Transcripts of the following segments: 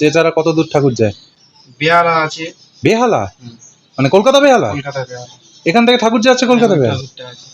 এছাড়া কত দূর ঠাকুর যায়? বেহালা আছে। বেহালা? হুম। মানে কলকাতা বেহালা? কলকাতা বেহালা। এখান থেকে ঠাকুর যাচ্ছে কলকাতা বেহালা? ঠাকুরটা আছে।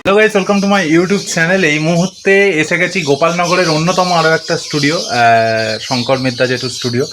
Hello guys, welcome to my YouTube channel. এই মুহূর্তে এসে গেছি গোপালনগরের অন্যতম আরও একটা স্টুডিও, শঙ্কর মিদ্যা জেঠু স্টুডিও।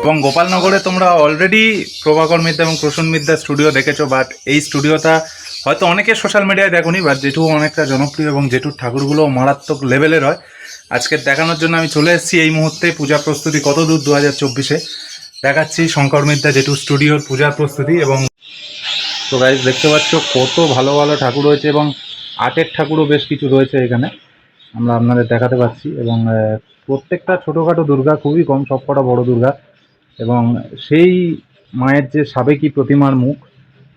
এবং গোপালনগরে তোমরা অলরেডি প্রভাকর মিদ্যা এবং প্রসূন মিদ্যা স্টুডিও দেখেছো, বাট এই স্টুডিওটা হয়তো অনেকে সোশ্যাল মিডিয়ায় দেখোনি, বাট জেঠু অনেকটা জনপ্রিয় এবং জেঠুর ঠাকুরগুলো মারাত্মক লেভেলের হয়। আজকে দেখানোর জন্য আমি চলে এসেছি এই মুহূর্তে। পূজা প্রস্তুতি কত দূর 2024-এ দেখাচ্ছি শঙ্কর মিদ্যা জেঠু স্টুডিওর পূজার প্রস্তুতি। এবং তো গাইস, দেখতে পাচ্ছ কত ভালো ভালো ঠাকুর রয়েছে এবং আর্টের ঠাকুরও বেশ কিছু রয়েছে এখানে, আমরা আপনাদের দেখাতে পাচ্ছি। এবং প্রত্যেকটা ছোটোখাটো দুর্গা, খুবই কম, সবকটা বড় দুর্গা। এবং সেই মায়ের যে সাবেকি প্রতিমার মুখ,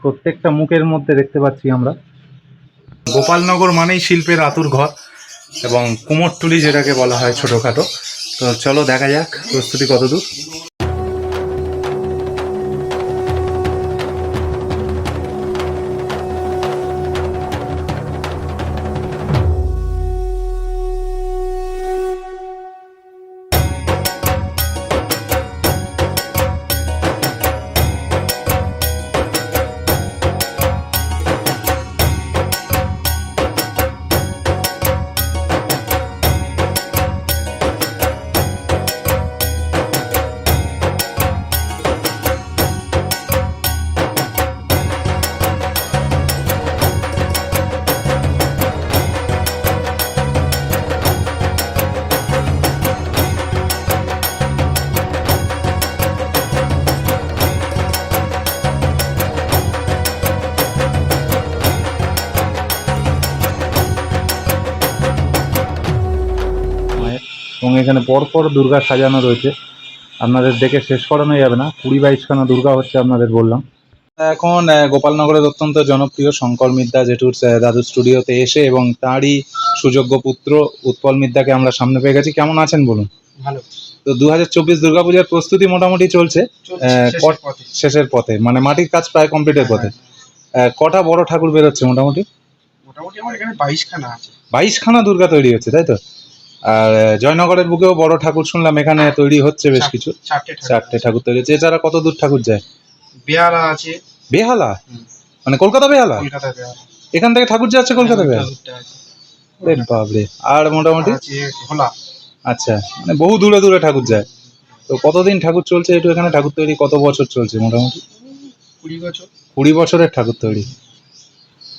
প্রত্যেকটা মুখের মধ্যে দেখতে পাচ্ছি আমরা। গোপালনগর মানেই শিল্পের আতুর ঘর এবং কুমোরটুলি যেটাকে বলা হয় ছোটোখাটো। তো চলো দেখা যাক প্রস্তুতি কত দূর। এবং এখানে পরপর দুর্গা সাজানো রয়েছে, আপনাদের দেখে শেষ করানো যাবে না। 20-22খানা দুর্গা হচ্ছে আপনাদের বললাম। এখন গোপালনগরের অত্যন্ত জনপ্রিয় শঙ্কর মিদ্যা জেঠুর দাদু স্টুডিওতে এসে এবং তারই সুযোগ্য পুত্র উৎপল মিদ্যাকে আমরা সামনে পেয়ে গেছি। কেমন আছেন বলুন? ভালো। তো 2024 দুর্গাপূজার প্রস্তুতি মোটামুটি চলছে শেষের পথে, মানে মাটির কাজ প্রায় কমপ্লিটের পথে। কটা বড় ঠাকুর বেরোচ্ছে মোটামুটি? মোটামুটি আমার এখানে 22খানা আছে। 22খানা দুর্গা তৈরি হচ্ছে, তাই তো? আর জয়নগরের বুকেও বড় ঠাকুর শুনলাম এখানে তৈরি হচ্ছে বেশ কিছু। 4টে ঠাকুর তৈরি হচ্ছে। এছাড়া কত দূর ঠাকুর যায়? বেহালা আছে। বেহালা? মানে কলকাতা বেহালা? কলকাতা বেহালা। এখান থেকে ঠাকুর যাচ্ছে কলকাতা বেহালা? ঠাকুরটা আছে। আরে বাপরে। আর মোটামুটি আছে ভোলা। আচ্ছা, মানে বহু দূরে দূরে ঠাকুর যায়। তো কতদিন ঠাকুর চলছে একটু এখানে ঠাকুর তৈরি? কত বছর চলছে মোটামুটি? 20 বছর। 20 বছরের ঠাকুর তৈরি।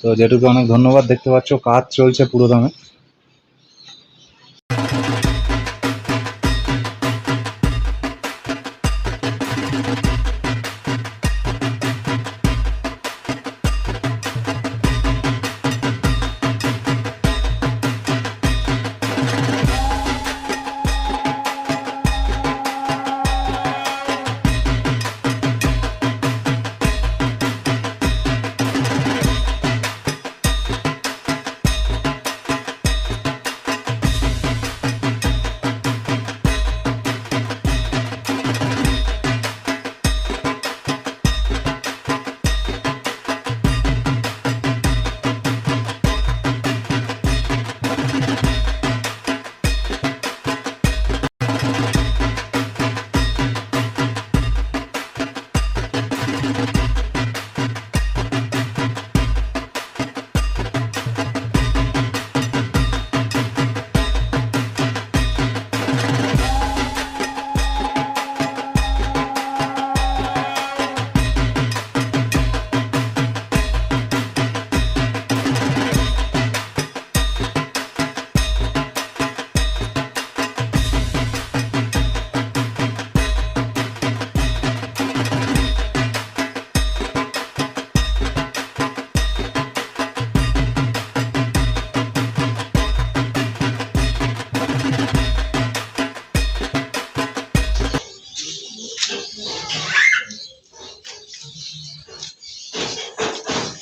তো যেটুকু অনেক ধন্যবাদ। দেখতে পাচ্ছ কাজ চলছে পুরো দমে।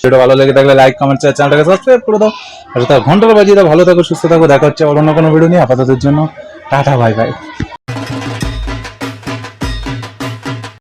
ভিডিও ভালো লেগে থাকলে লাইক কমেন্ট শেয়ার চ্যানেলটাকে সাবস্ক্রাইব করে দাও আর ঘন্টাটা বাজিয়ে দাও। ভালো থাকো সুস্থ থাকো, দেখা হচ্ছে আবার অন্য কোনো ভিডিও নিয়ে। আপাততের জন্য টাটা বাই বাই।